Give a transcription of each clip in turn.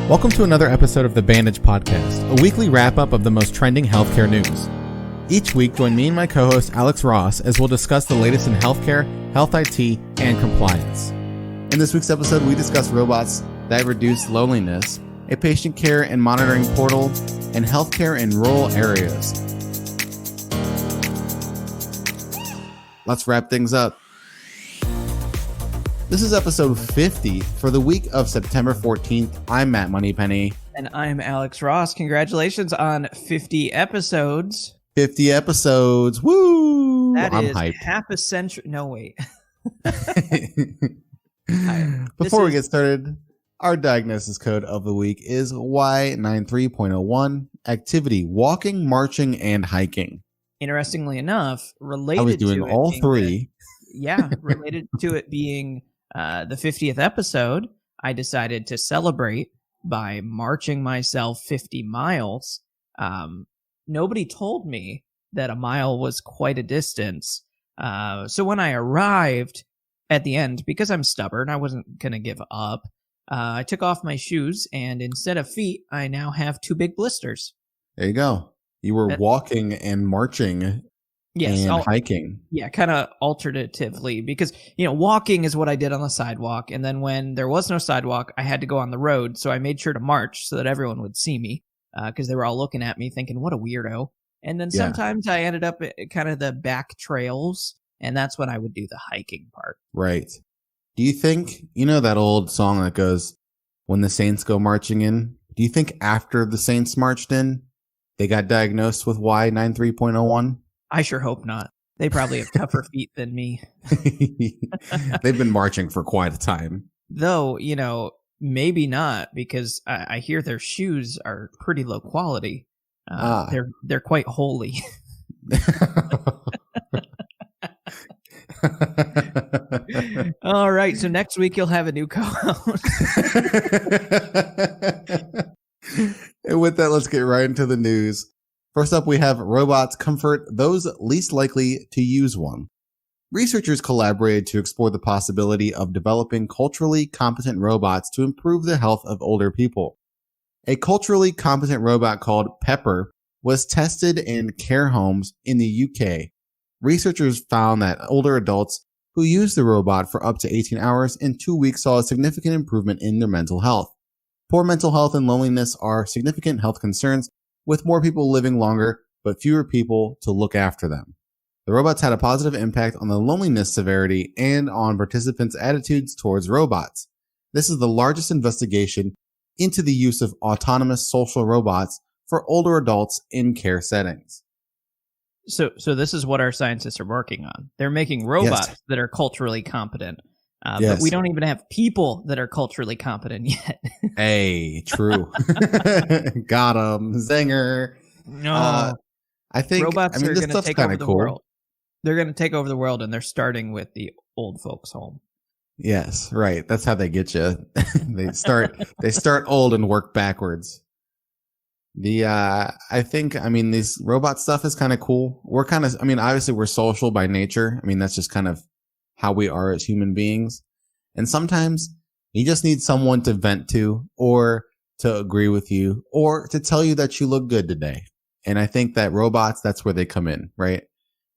Welcome to another episode of the Bandage Podcast, a weekly wrap-up of the most trending healthcare news. Each week, join me and my co-host Alex Ross as we'll discuss the latest in healthcare, health IT, and compliance. In this week's episode, we discuss robots that reduce loneliness, a patient care and monitoring portal, and healthcare in rural areas. Let's wrap things up. This is episode 50 for the week of September 14th. I'm Matt Moneypenny. And I'm Alex Ross. Congratulations on 50 episodes. 50 episodes. Woo! That I'm is hyped. half a century. No, wait. Before we get started, our diagnosis code of the week is Y93.01, activity walking, marching, and hiking. Interestingly enough, related I was doing to it all being three. related to it being the 50th episode, I decided to celebrate by marching myself 50 miles. Nobody told me that a mile was quite a distance. So when I arrived at the end, because I'm stubborn, I wasn't going to give up. I took off my shoes, and instead of feet, I now have 2 big blisters. There you go. You were walking and marching and hiking. Yeah, kind of alternatively, because, walking is what I did on the sidewalk. And then when there was no sidewalk, I had to go on the road. So I made sure to march so that everyone would see me, because they were all looking at me thinking, what a weirdo. And then sometimes I ended up at kind of the back trails, and that's when I would do the hiking part. Right. Do you think, that old song that goes, when the saints go marching in? Do you think after the saints marched in, they got diagnosed with Y93.01? I sure hope not. They probably have tougher feet than me. They've been marching for quite a time. Though, maybe not, because I hear their shoes are pretty low quality. They're quite holy. All right, so next week you'll have a new co-host. And with that, let's get right into the news. First up, we have robots comfort those least likely to use one. Researchers collaborated to explore the possibility of developing culturally competent robots to improve the health of older people. A culturally competent robot called Pepper was tested in care homes in the UK. Researchers found that older adults who used the robot for up to 18 hours in 2 weeks saw a significant improvement in their mental health. Poor mental health and loneliness are significant health concerns, with more people living longer, but fewer people to look after them. The robots had a positive impact on the loneliness severity and on participants' attitudes towards robots. This is the largest investigation into the use of autonomous social robots for older adults in care settings. So this is what our scientists are working on. They're making robots that are culturally competent. But we don't even have people that are culturally competent yet. Hey, true. Got him. Zinger. No. I think robots are going to take over the cool. world. They're going to take over the world, and they're starting with the old folks' home. Yes, right. That's how they get you. They start old and work backwards. I think, this robot stuff is kind of cool. Obviously we're social by nature. That's just kind of how we are as human beings. And sometimes you just need someone to vent to, or to agree with you, or to tell you that you look good today. And I think that robots, that's where they come in, right?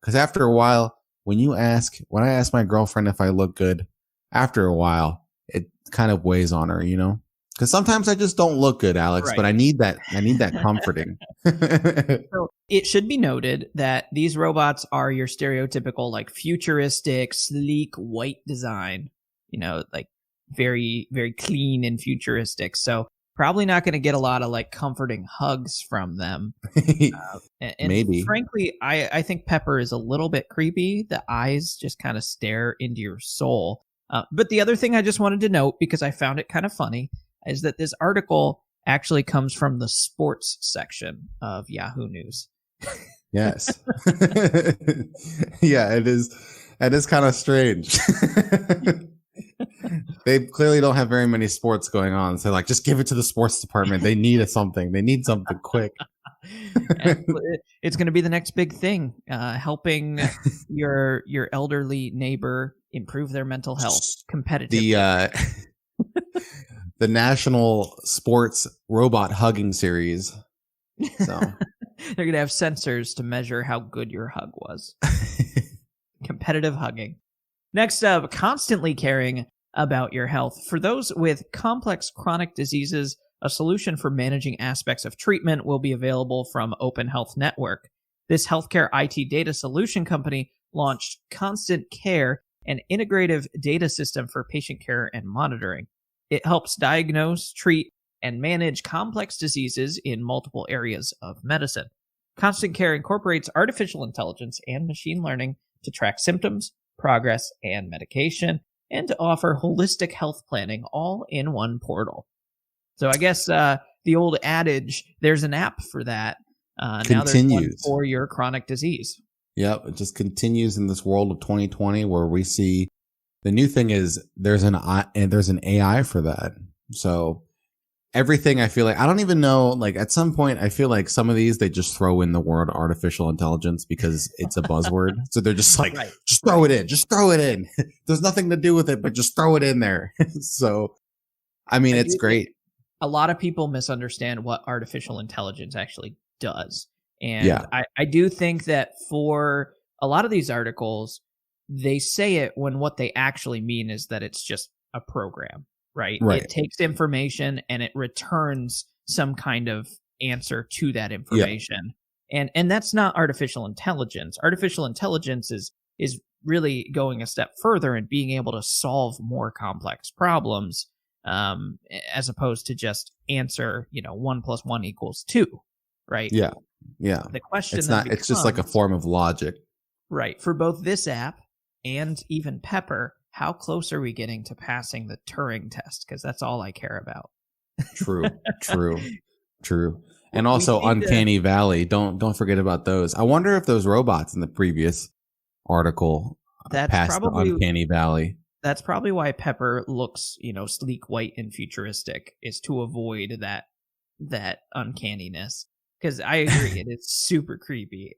Because after a while, when I ask my girlfriend if I look good, after a while, it kind of weighs on her, Because sometimes I just don't look good, Alex, right. But I need that comforting. So it should be noted that these robots are your stereotypical, futuristic, sleek, white design, very, very clean and futuristic. So probably not going to get a lot of comforting hugs from them. And maybe. Frankly, I think Pepper is a little bit creepy. The eyes just kind of stare into your soul. But the other thing I just wanted to note, because I found it kind of funny, is that this article actually comes from the sports section of Yahoo News. Yes. Yeah, it is. It is kind of strange. They clearly don't have very many sports going on. So just give it to the sports department. They need something. They need something quick. It's going to be the next big thing, helping your elderly neighbor improve their mental health competitively. the national sports robot hugging series. So they're going to have sensors to measure how good your hug was. Competitive hugging. Next up, constantly caring about your health. For those with complex chronic diseases, a solution for managing aspects of treatment will be available from Open Health Network. This healthcare IT data solution company launched Constant Care, an integrative data system for patient care and monitoring. It helps diagnose, treat, and manage complex diseases in multiple areas of medicine. Constant Care incorporates artificial intelligence and machine learning to track symptoms, progress, and medication, and to offer holistic health planning all in one portal. So I guess the old adage, there's an app for that. Now there's one for your chronic disease. Yep, it just continues in this world of 2020 where we see the new thing is there's an AI for that. So everything, I feel like, I don't even know, like at some point I feel like some of these they just throw in the word artificial intelligence because it's a buzzword. So they're just like, just throw it in. There's nothing to do with it, but just throw it in there. So I mean, it's great. A lot of people misunderstand what artificial intelligence actually does. And I do think that for a lot of these articles, they say it when what they actually mean is that it's just a program, right? It takes information and it returns some kind of answer to that information. And that's not artificial intelligence. Artificial intelligence is really going a step further and being able to solve more complex problems, as opposed to just answer, 1 + 1 = 2, right? Yeah. The question it's just like a form of logic. Right. For both this app and even Pepper, how close are we getting to passing the Turing test? Because that's all I care about. True. And also Uncanny Valley. Don't forget about those. I wonder if those robots in the previous article passed the Uncanny Valley. That's probably why Pepper looks, sleek, white, and futuristic, is to avoid that uncanniness. Because I agree, it is super creepy.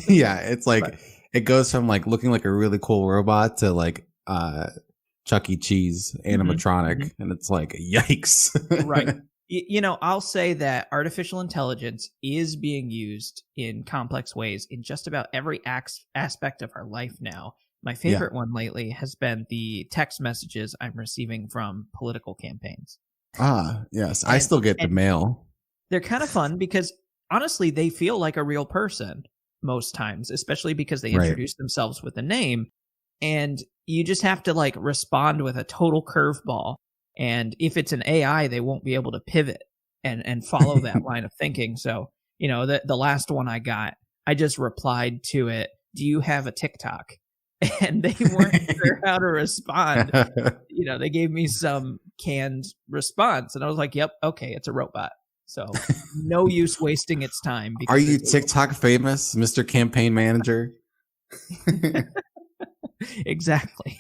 Yeah, it's like it goes from like looking like a really cool robot to like Chuck E. Cheese animatronic, and it's like yikes. Right. I'll say that artificial intelligence is being used in complex ways in just about every aspect of our life now. My favorite one lately has been the text messages I'm receiving from political campaigns. Ah, yes. I still get the mail. They're kind of fun because, honestly, they feel like a real person most times, especially because they introduce themselves with a name. And you just have to, respond with a total curveball. And if it's an AI, they won't be able to pivot and follow that line of thinking. So, the last one I got, I just replied to it, "Do you have a TikTok?" And they weren't sure how to respond. They gave me some canned response. And I was like, yep, okay, it's a robot. So no use wasting its time. Are you TikTok famous, Mr. Campaign Manager? Exactly.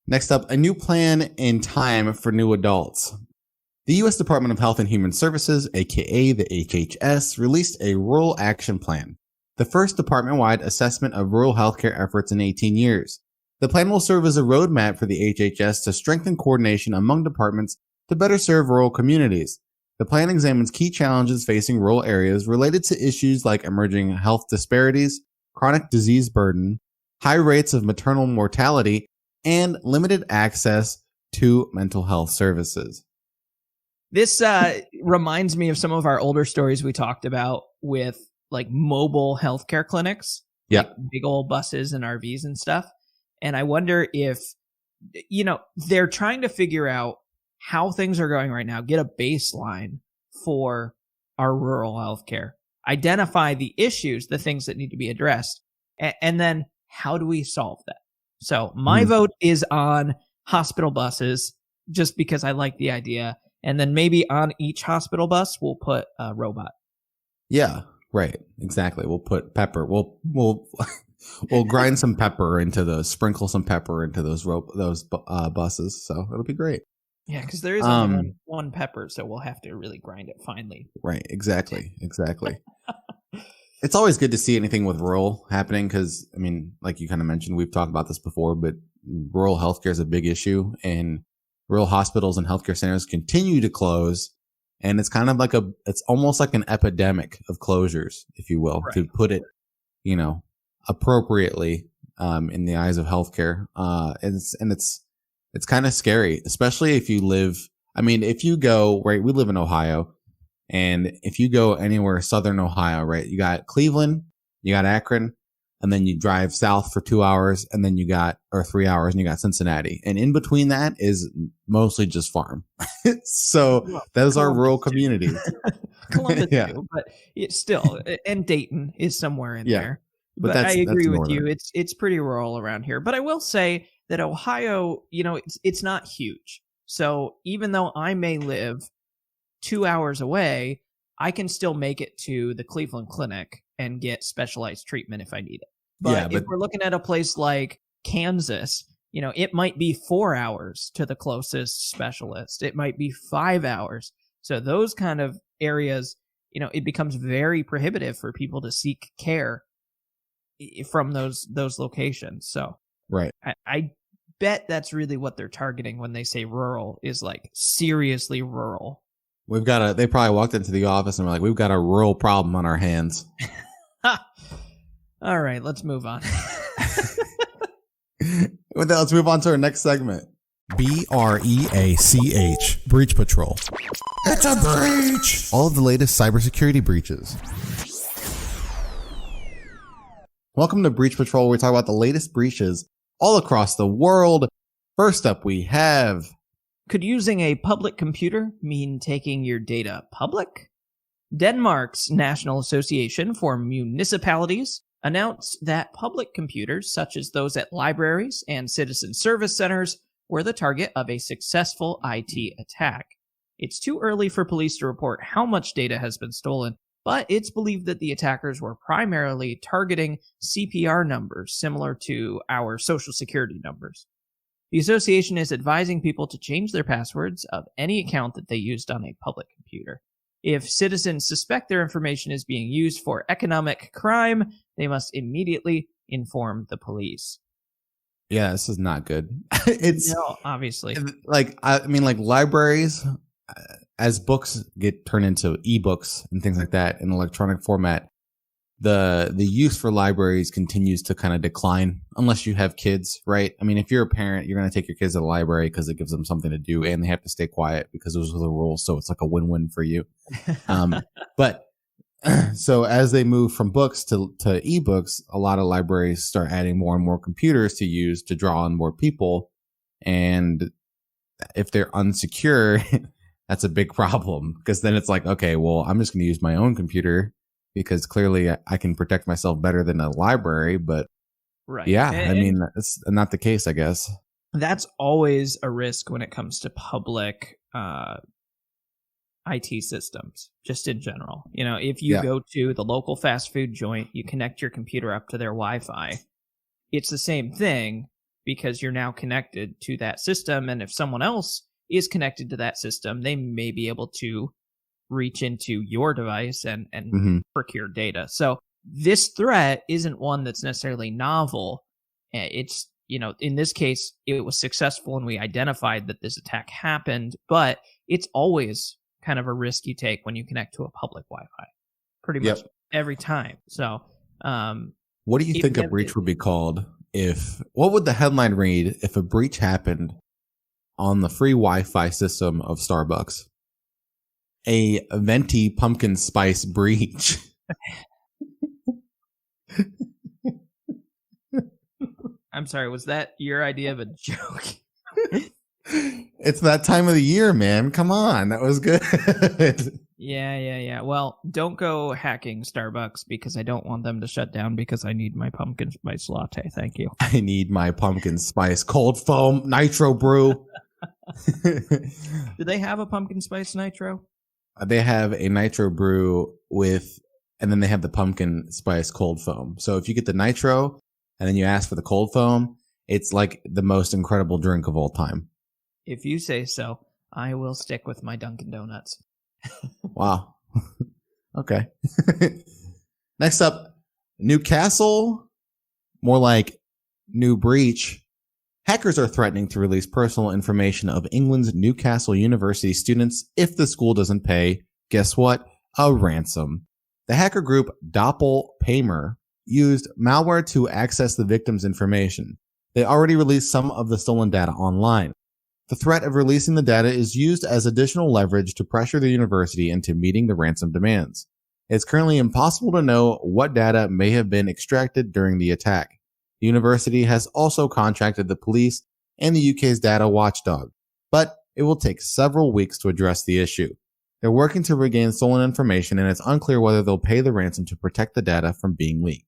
Next up, a new plan in time for new adults. The U.S. Department of Health and Human Services, aka the HHS, released a Rural Action Plan, the first department-wide assessment of rural healthcare efforts in 18 years. The plan will serve as a roadmap for the HHS to strengthen coordination among departments to better serve rural communities. The plan examines key challenges facing rural areas related to issues like emerging health disparities, chronic disease burden, high rates of maternal mortality, and limited access to mental health services. This reminds me of some of our older stories we talked about with mobile healthcare clinics, big old buses and RVs and stuff. And I wonder if, they're trying to figure out how things are going right now, get a baseline for our rural healthcare, identify the issues, the things that need to be addressed, and then how do we solve that? So my vote is on hospital buses, just because I like the idea. And then maybe on each hospital bus, we'll put a robot. Yeah, right. Exactly. We'll put pepper. We'll grind some pepper into those, sprinkle some pepper into those buses. So it'll be great. Yeah, because there is only one pepper, so we'll have to really grind it finely. Right. Exactly. It's always good to see anything with rural happening because, like you kind of mentioned, we've talked about this before, but rural healthcare is a big issue. And Real hospitals and healthcare centers continue to close. And it's kind of like it's almost like an epidemic of closures, if you will, to put it, appropriately, in the eyes of healthcare. It's kind of scary, especially if you live, if you go, right, we live in Ohio, and if you go anywhere Southern Ohio, right, you got Cleveland, you got Akron, and then you drive south for 2 hours, and then or 3 hours, and you got Cincinnati. And in between that is mostly just farm. So those are rural communities. Columbus too, but it's still, and Dayton is somewhere in there. But I agree with you. It's pretty rural around here. But I will say that Ohio, it's not huge. So even though I may live 2 hours away, I can still make it to the Cleveland Clinic and get specialized treatment if I need it. But if we're looking at a place like Kansas, it might be 4 hours to the closest specialist. It might be 5 hours. So those kind of areas, it becomes very prohibitive for people to seek care from those locations. So right. I bet that's really what they're targeting when they say rural, is like seriously rural. They probably walked into the office and were like, we've got a rural problem on our hands. All right, let's move on. With that, let's move on to our next segment. BREACH, Breach Patrol. It's a breach! All of the latest cybersecurity breaches. Welcome to Breach Patrol, where we talk about the latest breaches all across the world. First up, we have... Could using a public computer mean taking your data public? Denmark's National Association for Municipalities announced that public computers, such as those at libraries and citizen service centers, were the target of a successful IT attack. It's too early for police to report how much data has been stolen, but it's believed that the attackers were primarily targeting CPR numbers similar to our social security numbers. The association is advising people to change their passwords of any account that they used on a public computer. If citizens suspect their information is being used for economic crime, they must immediately inform the police. Yeah, this is not good. No, obviously. Like libraries, as books get turned into ebooks and things like that in electronic format, the use for libraries continues to kind of decline unless you have kids, right? If you're a parent, you're going to take your kids to the library because it gives them something to do, and they have to stay quiet because those are the rules. So it's like a win-win for you. But so as they move from books to ebooks, a lot of libraries start adding more and more computers to use to draw on more people. And if they're unsecure, that's a big problem, because then it's like, okay, well, I'm just going to use my own computer because clearly I can protect myself better than a library. But right. Yeah, that's not the case, I guess. That's always a risk when it comes to public IT systems, just in general. If you go to the local fast food joint, you connect your computer up to their Wi-Fi. It's the same thing because you're now connected to that system. And if someone else is connected to that system, they may be able to reach into your device and procure data. So this threat isn't one that's necessarily novel. It's, in this case, it was successful and we identified that this attack happened, but it's always kind of a risk you take when you connect to a public Wi-Fi pretty much every time. So, what do you think a breach would be called? What would the headline read if a breach happened on the free Wi-Fi system of Starbucks? A venti pumpkin spice breach. I'm sorry, was that your idea of a joke? It's that time of the year, man. Come on, that was good. Yeah. Well, don't go hacking Starbucks because I don't want them to shut down because I need my pumpkin spice latte. Thank you. I need my pumpkin spice cold foam nitro brew. Do they have a pumpkin spice nitro? They have a nitro brew and then they have the pumpkin spice cold foam. So if you get the nitro and then you ask for the cold foam, it's like the most incredible drink of all time. If you say so, I will stick with my Dunkin' Donuts. Wow. Okay. Next up, Newcastle, more like New Breach, Hackers are threatening to release personal information of England's Newcastle University students if the school doesn't pay, guess what? A ransom. The hacker group Doppelpaymer used malware to access the victims' information. They already released some of the stolen data online. The threat of releasing the data is used as additional leverage to pressure the university into meeting the ransom demands. It's currently impossible to know what data may have been extracted during the attack. The university has also contracted the police and the UK's data watchdog, but it will take several weeks to address the issue. They're working to regain stolen information, and it's unclear whether they'll pay the ransom to protect the data from being leaked.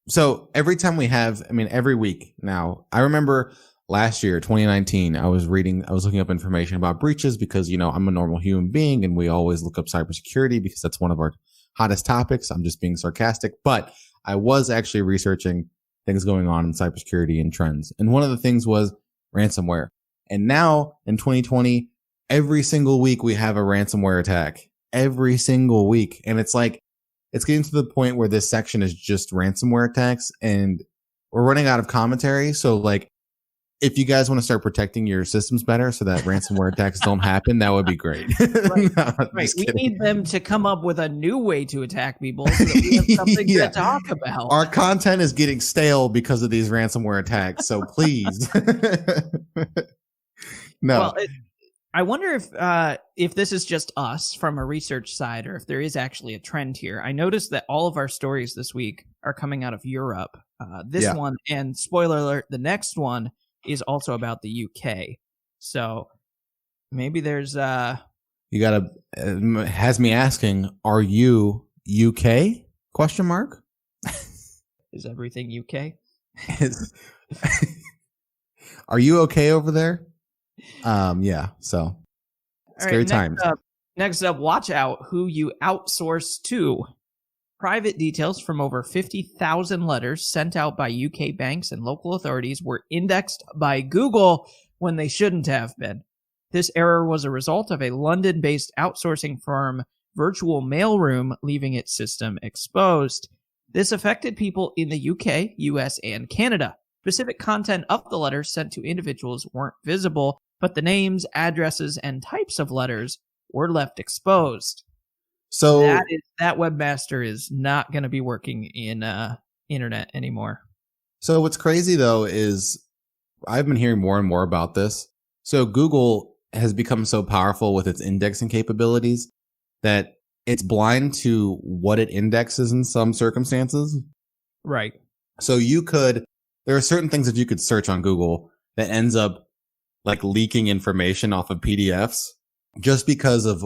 So every time every week now, I remember last year, 2019, I was looking up information about breaches because, I'm a normal human being and we always look up cybersecurity because that's one of our hottest topics. I'm just being sarcastic, but I was actually researching things going on in cybersecurity and trends. And one of the things was ransomware. And now in 2020, every single week we have a ransomware attack. Every single week. And it's getting to the point where this section is just ransomware attacks and we're running out of commentary. So if you guys want to start protecting your systems better so that ransomware attacks don't happen, that would be great. Right. No, right. We need them to come up with a new way to attack people so that we have something to talk about. Our content is getting stale because of these ransomware attacks. So please. No. Well, I wonder if this is just us from a research side or if there is actually a trend here. I noticed that all of our stories this week are coming out of Europe. This one, and spoiler alert, the next one is also about the UK. So maybe there's you gotta has me asking, are you UK? Question mark. Is everything UK? Are you okay over there? Yeah. So scary times. Next up, watch out who you outsource to. Private details from over 50,000 letters sent out by UK banks and local authorities were indexed by Google when they shouldn't have been. This error was a result of a London-based outsourcing firm, Virtual Mailroom, leaving its system exposed. This affected people in the UK, US, and Canada. Specific content of the letters sent to individuals weren't visible, but the names, addresses, and types of letters were left exposed. So that webmaster is not going to be working in internet anymore. So what's crazy though is I've been hearing more and more about this. So Google has become so powerful with its indexing capabilities that it's blind to what it indexes in some circumstances. Right. So there are certain things that you could search on Google that ends up leaking information off of PDFs just because of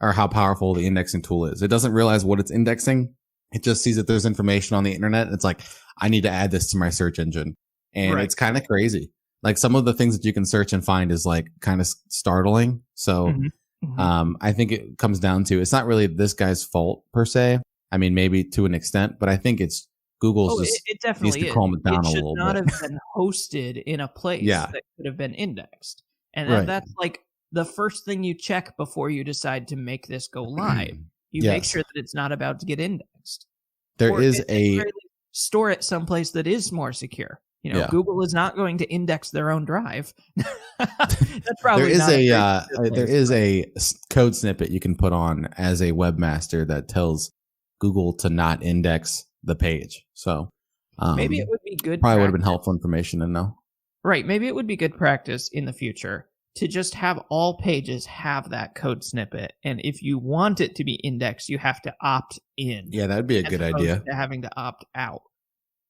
how powerful the indexing tool is. It doesn't realize what it's indexing. It just sees that there's information on the internet. And it's I need to add this to my search engine. And It's kind of crazy. Some of the things that you can search and find is kind of startling. So, I think it comes down to, it's not really this guy's fault per se. I mean, maybe to an extent, but I think it's Google's it definitely needs to calm it down a little bit. It should not have been hosted in a place that could have been indexed. And that's the first thing you check before you decide to make this go live. You make sure that it's not about to get indexed. Store it someplace that is more secure. Google is not going to index their own drive. That's probably there is a code snippet you can put on as a webmaster that tells Google to not index the page. So maybe it would be good. Probably would have been helpful information to know. Right. Maybe it would be good practice in the future to just have all pages have that code snippet. And if you want it to be indexed, you have to opt in. Yeah, that would be a good idea. To having to opt out.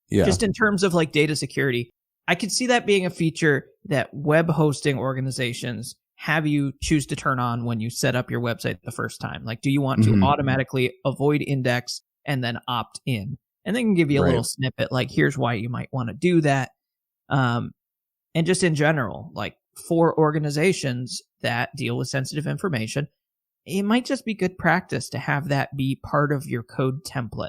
Yeah. Just in terms of data security, I could see that being a feature that web hosting organizations have you choose to turn on when you set up your website the first time. Do you want to automatically avoid index and then opt in? And they can give you a little snippet, here's why you might want to do that. And just in general, for organizations that deal with sensitive information, it might just be good practice to have that be part of your code template.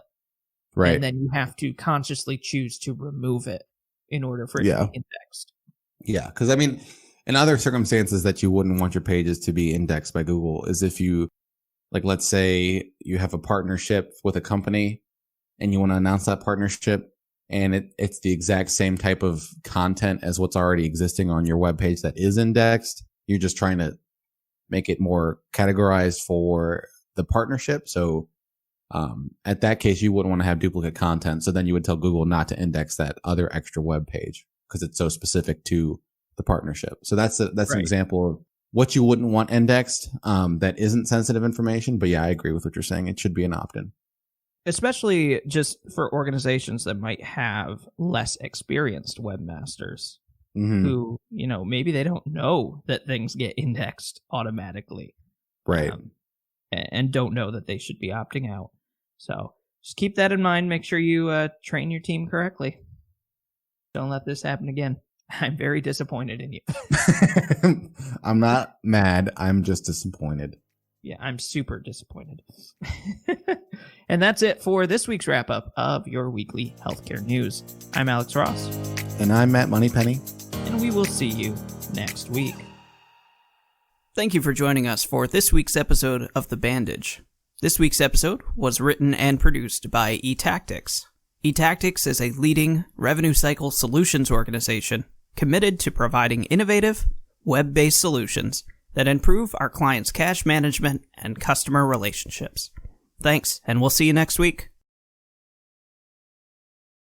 Right. And then you have to consciously choose to remove it in order for it to be indexed. Yeah. Because, in other circumstances that you wouldn't want your pages to be indexed by Google is if you, let's say you have a partnership with a company and you want to announce that partnership and it's the exact same type of content as what's already existing on your webpage that is indexed. You're just trying to make it more categorized for the partnership. So at that case, you wouldn't want to have duplicate content. So then you would tell Google not to index that other extra web page because it's so specific to the partnership. So that's an example of what you wouldn't want indexed that isn't sensitive information. But yeah, I agree with what you're saying. It should be an opt-in. Especially just for organizations that might have less experienced webmasters who, maybe they don't know that things get indexed automatically. Right. And don't know that they should be opting out. So just keep that in mind. Make sure you train your team correctly. Don't let this happen again. I'm very disappointed in you. I'm not mad. I'm just disappointed. Yeah, I'm super disappointed. And that's it for this week's wrap-up of your weekly healthcare news. I'm Alex Ross. And I'm Matt Moneypenny. And we will see you next week. Thank you for joining us for this week's episode of The Bandage. This week's episode was written and produced by eTactics. eTactics is a leading revenue cycle solutions organization committed to providing innovative, web-based solutions that improve our clients' cash management and customer relationships. Thanks, and we'll see you next week.